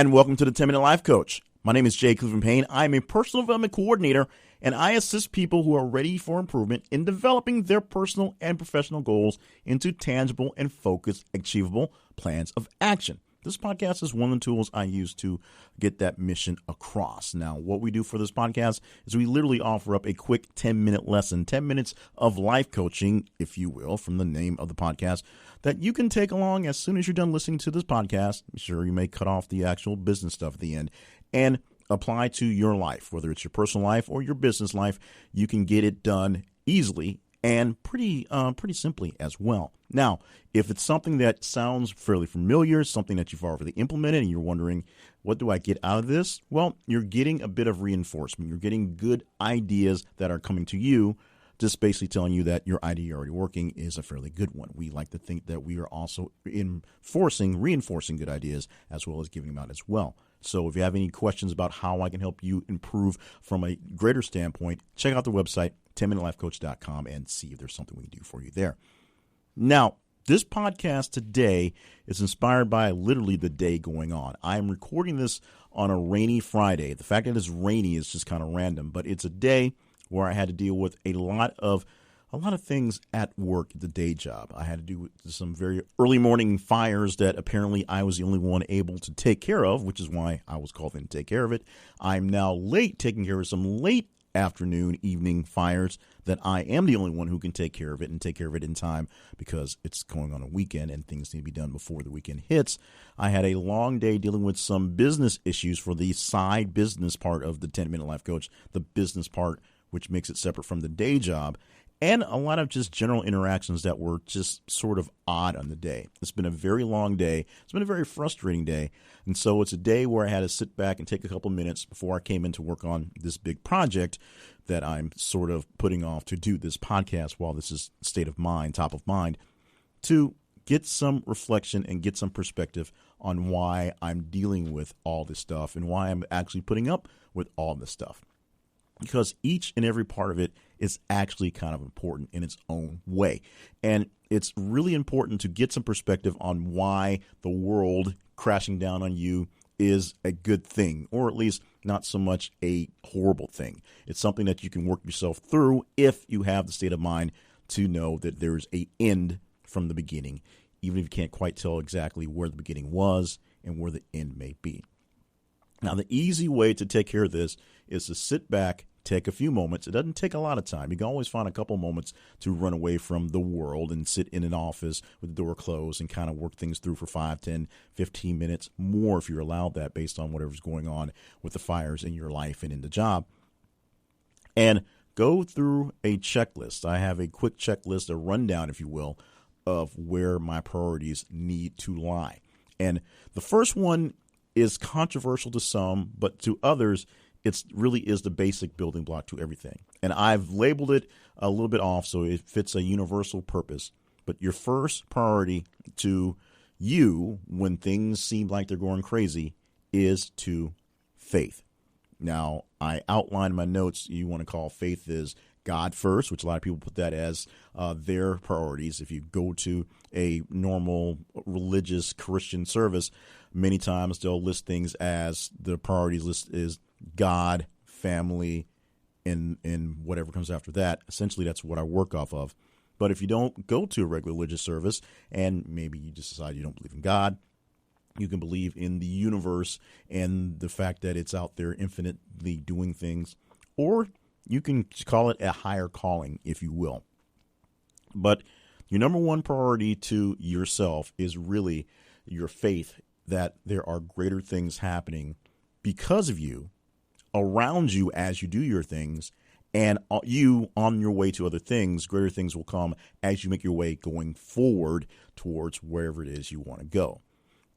And welcome to the 10-Minute Life Coach. My name is Jay Cleveland Payne. I'm a personal development coordinator, and I assist people who are ready for improvement in developing their personal and professional goals into tangible and focused, achievable plans of action. This podcast is one of the tools I use to get that mission across. Now, what we do for this podcast is we literally offer up a quick 10-minute lesson, 10 minutes of life coaching, if you will, from the name of the podcast, that you can take along as soon as you're done listening to this podcast. Sure, you may cut off the actual business stuff at the end and apply to your life, whether it's your personal life or your business life. You can get it done easily and pretty simply as well. Now, if it's something that sounds fairly familiar, something that you've already implemented, and you're wondering, what do I get out of this? Well, you're getting a bit of reinforcement. You're getting good ideas that are coming to you, just basically telling you that your idea you're already working is a fairly good one. We like to think that we are also reinforcing good ideas as well as giving them out as well. So if you have any questions about how I can help you improve from a greater standpoint, check out the website, 10minutelifecoach.com, and see if there's something we can do for you there. Now, this podcast today is inspired by literally the day going on. I am recording this on a rainy Friday. The fact that it's rainy is just kind of random, but it's a day where I had to deal with a lot of things at work at the day job. I had to do with some very early morning fires that apparently I was the only one able to take care of, which is why I was called in to take care of it. I'm now late taking care of some late afternoon, evening fires that I am the only one who can take care of it and take care of it in time because it's going on a weekend and things need to be done before the weekend hits. I had a long day dealing with some business issues for the side business part of the 10-Minute Life Coach, the business part, which makes it separate from the day job, and a lot of just general interactions that were just sort of odd on the day. It's been a very long day. It's been a very frustrating day. And so it's a day where I had to sit back and take a couple minutes before I came in to work on this big project that I'm sort of putting off to do this podcast while this is state of mind, top of mind, to get some reflection and get some perspective on why I'm dealing with all this stuff and why I'm actually putting up with all this stuff. Because each and every part of it is actually kind of important in its own way. And it's really important to get some perspective on why the world crashing down on you is a good thing, or at least not so much a horrible thing. It's something that you can work yourself through if you have the state of mind to know that there's an end from the beginning, even if you can't quite tell exactly where the beginning was and where the end may be. Now, the easy way to take care of this is to sit back, take a few moments. It doesn't take a lot of time. You can always find a couple moments to run away from the world and sit in an office with the door closed and kind of work things through for 5, 10, 15 minutes more if you're allowed that based on whatever's going on with the fires in your life and in the job. And go through a checklist. I have a quick checklist, a rundown, if you will, of where my priorities need to lie. And the first one is controversial to some, but to others, it really is the basic building block to everything. And I've labeled it a little bit off so it fits a universal purpose. But your first priority to you when things seem like they're going crazy is to faith. Now, I outlined in my notes you want to call faith is God first, which a lot of people put that as their priorities. If you go to a normal religious Christian service, many times they'll list things as the priorities list is God, family, and whatever comes after that. Essentially, that's what I work off of. But if you don't go to a regular religious service and maybe you just decide you don't believe in God, you can believe in the universe and the fact that it's out there infinitely doing things, or you can call it a higher calling, if you will. But your number one priority to yourself is really your faith that there are greater things happening because of you, around you as you do your things, and you on your way to other things. Greater things will come as you make your way going forward towards wherever it is you want to go.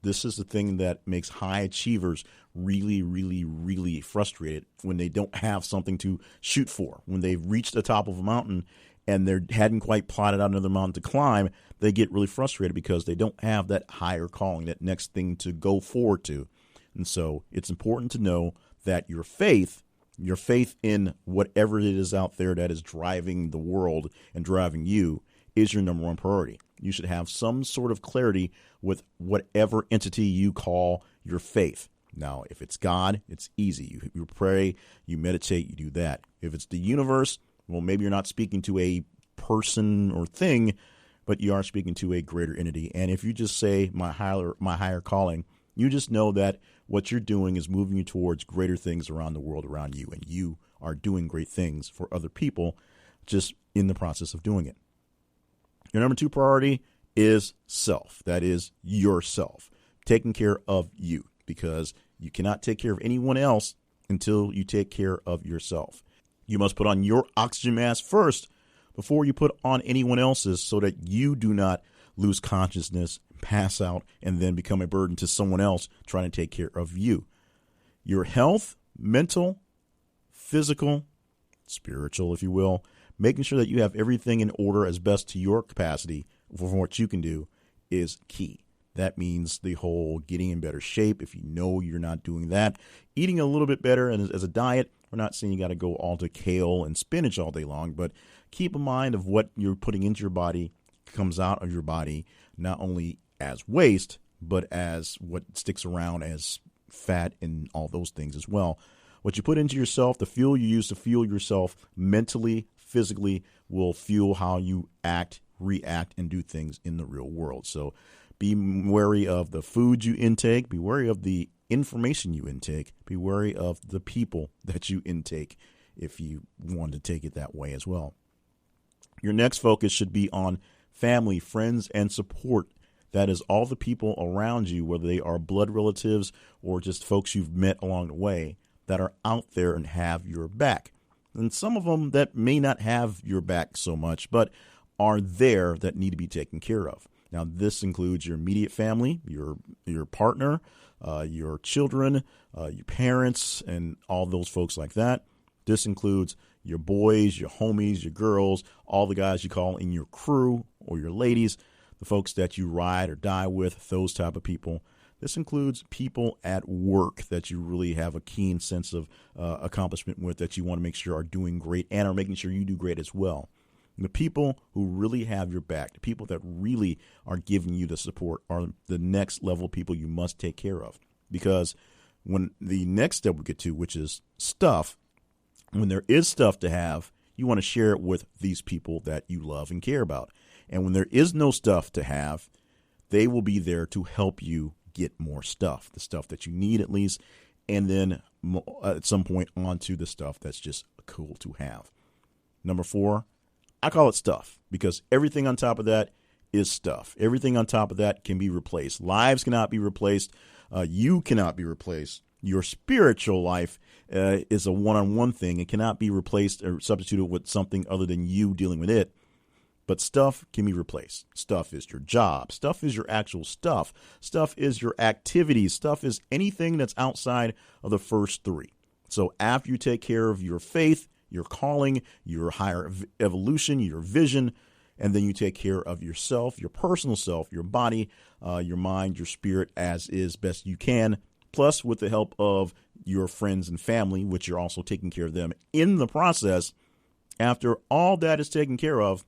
This is the thing that makes high achievers really, really, really frustrated when they don't have something to shoot for. When they've reached the top of a mountain and they hadn't quite plotted out another mountain to climb, they get really frustrated because they don't have that higher calling, that next thing to go forward to. And so it's important to know that your faith in whatever it is out there that is driving the world and driving you is your number one priority. You should have some sort of clarity with whatever entity you call your faith. Now, if it's God, it's easy. You pray, you meditate, you do that. If it's the universe, well, maybe you're not speaking to a person or thing, but you are speaking to a greater entity. And if you just say my higher calling, you just know that what you're doing is moving you towards greater things around the world around you, and you are doing great things for other people just in the process of doing it. Your number 2 priority is self. That is yourself, taking care of you, because you cannot take care of anyone else until you take care of yourself. You must put on your oxygen mask first before you put on anyone else's, so that you do not lose consciousness, pass out, and then become a burden to someone else trying to take care of you. Your health, mental, physical, spiritual, if you will, making sure that you have everything in order as best to your capacity for what you can do is key. That means the whole getting in better shape. If you know you're not doing that, eating a little bit better, and as a diet, we're not saying you got to go all to kale and spinach all day long, but keep in mind of what you're putting into your body comes out of your body, not only as waste, but as what sticks around as fat and all those things as well. What you put into yourself, the fuel you use to fuel yourself mentally, physically, will fuel how you act, react, and do things in the real world. So be wary of the food you intake. Be wary of the information you intake. Be wary of the people that you intake if you want to take it that way as well. Your next focus should be on family, friends, and support. That is all the people around you, whether they are blood relatives or just folks you've met along the way, that are out there and have your back. And some of them that may not have your back so much, but are there that need to be taken care of. Now, this includes your immediate family, your partner, your children, your parents, and all those folks like that. This includes your boys, your homies, your girls, all the guys you call in your crew or your ladies, the folks that you ride or die with, those type of people. This includes people at work that you really have a keen sense of accomplishment with, that you want to make sure are doing great and are making sure you do great as well. The people who really have your back, the people that really are giving you the support, are the next level people you must take care of. Because when the next step we get to, which is stuff, when there is stuff to have, you want to share it with these people that you love and care about. And when there is no stuff to have, they will be there to help you get more stuff, the stuff that you need at least, and then at some point onto the stuff that's just cool to have. Number 4, I call it stuff, because everything on top of that is stuff. Everything on top of that can be replaced. Lives cannot be replaced. You cannot be replaced. Your spiritual life is a one-on-one thing. It cannot be replaced or substituted with something other than you dealing with it. But stuff can be replaced. Stuff is your job. Stuff is your actual stuff. Stuff is your activities. Stuff is anything that's outside of the first 3. So after you take care of your faith, your calling, your higher evolution, your vision, and then you take care of yourself, your personal self, your body, your mind, your spirit, as is best you can, plus with the help of your friends and family, which you're also taking care of them in the process. After all that is taken care of,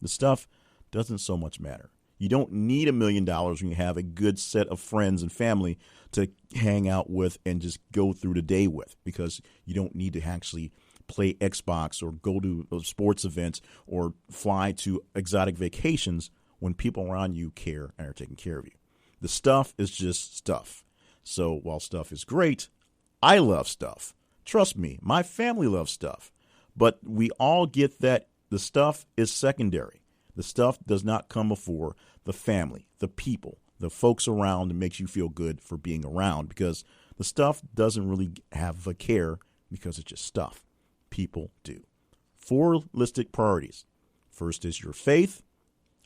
the stuff doesn't so much matter. You don't need $1 million when you have a good set of friends and family to hang out with and just go through the day with, because you don't need to actually play Xbox or go to sports events or fly to exotic vacations when people around you care and are taking care of you. The stuff is just stuff. So while stuff is great, I love stuff. Trust me, my family loves stuff. But we all get that the stuff is secondary. The stuff does not come before the family, the people, the folks around that makes you feel good for being around, because the stuff doesn't really have a care because it's just stuff. People do. 4 listed priorities. First is your faith.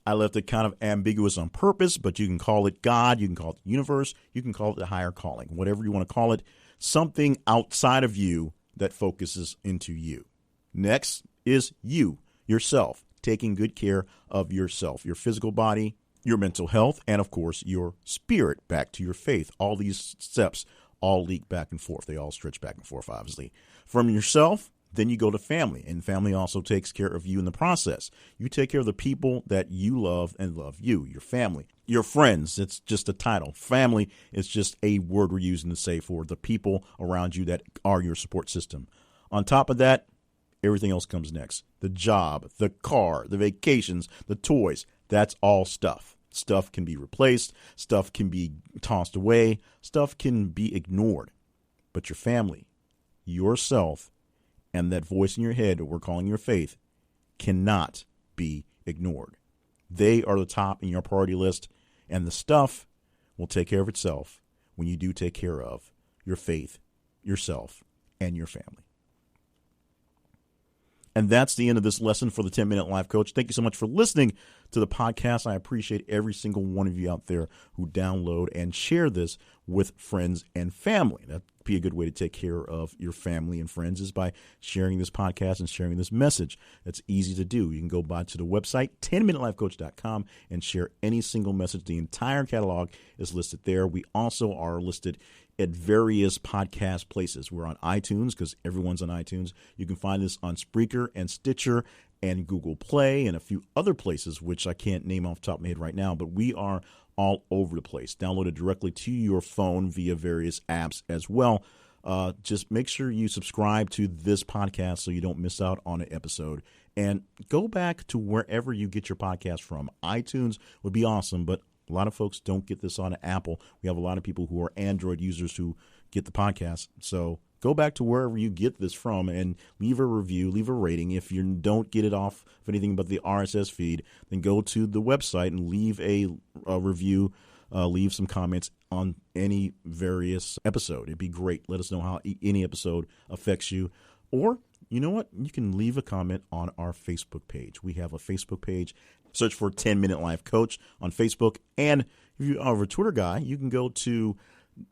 I left it kind of ambiguous on purpose, but you can call it God, you can call it the universe, you can call it the higher calling, whatever you want to call it, something outside of you that focuses into you. Next is you, yourself, taking good care of yourself, your physical body, your mental health, and of course, your spirit, back to your faith. All these steps all leak back and forth. They all stretch back and forth, obviously. From yourself, Then you go to family, and family also takes care of you in the process. You take care of the people that you love and love you, your family. Your friends, it's just a title. Family is just a word we're using to say for the people around you that are your support system. On top of that, everything else comes next. The job, the car, the vacations, the toys, that's all stuff. Stuff can be replaced. Stuff can be tossed away. Stuff can be ignored. But your family, yourself, and that voice in your head that we're calling your faith cannot be ignored. They are the top in your priority list, and the stuff will take care of itself when you do take care of your faith, yourself, and your family. And that's the end of this lesson for the 10-Minute Life Coach. Thank you so much for listening to the podcast. I appreciate every single one of you out there who download and share this with friends and family. That'd be a good way to take care of your family and friends is by sharing this podcast and sharing this message. That's easy to do. You can go by to the website, 10minutelifecoach.com, and share any single message. The entire catalog is listed there. We also are listed at various podcast places. We're on iTunes because everyone's on iTunes. You can find this on Spreaker and Stitcher and Google Play and a few other places, which I can't name off the top of my head right now, but we are all over the place. Download it directly to your phone via various apps as well. Just make sure you subscribe to this podcast so you don't miss out on an episode. And go back to wherever you get your podcast from. iTunes would be awesome, but a lot of folks don't get this on Apple. We have a lot of people who are Android users who get the podcast. So go back to wherever you get this from and leave a review, leave a rating. If you don't get it off of anything but the RSS feed, then go to the website and leave a review, leave some comments on any various episode. It'd be great. Let us know how any episode affects you. Or, you know what? You can leave a comment on our Facebook page. We have a Facebook page. Search for 10-Minute Life Coach on Facebook. And if you are a Twitter guy, you can go to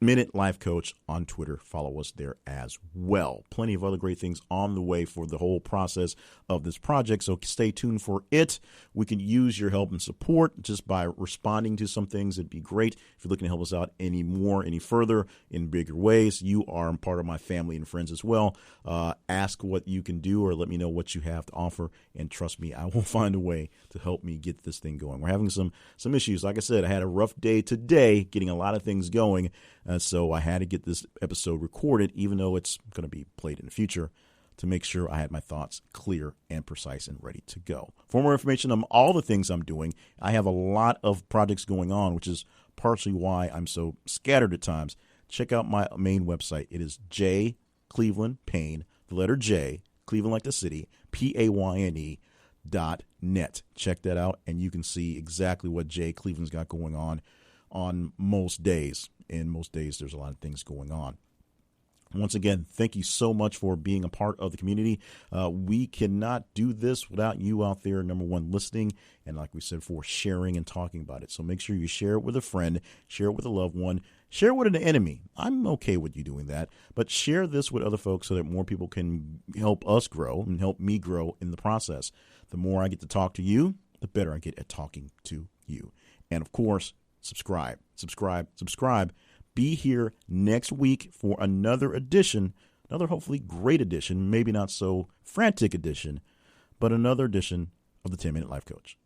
Minute Life Coach on Twitter. Follow us there as well. Plenty of other great things on the way for the whole process of this project, so stay tuned for it. We can use your help and support just by responding to some things. It'd be great if you're looking to help us out any further, in bigger ways. You are part of my family and friends as well. Ask what you can do or let me know what you have to offer, and trust me, I will find a way to help me get this thing going. We're having some issues. Like I said, I had a rough day today getting a lot of things going. So I had to get this episode recorded, even though it's going to be played in the future, to make sure I had my thoughts clear and precise and ready to go. For more information on all the things I'm doing, I have a lot of projects going on, which is partially why I'm so scattered at times. Check out my main website. It is J. Cleveland Payne, the letter J, Cleveland like the city, PAYNE.net. Check that out, and you can see exactly what J. Cleveland's got going on most days. In most days, there's a lot of things going on. Once again, thank you so much for being a part of the community. We cannot do this without you out there, number one, listening, and like we said before, sharing and talking about it. So make sure you share it with a friend, share it with a loved one, share it with an enemy. I'm okay with you doing that, but share this with other folks so that more people can help us grow and help me grow in the process. The more I get to talk to you, the better I get at talking to you. And of course, subscribe. Be here next week for another edition, another hopefully great edition, maybe not so frantic edition, but another edition of the 10-Minute Life Coach.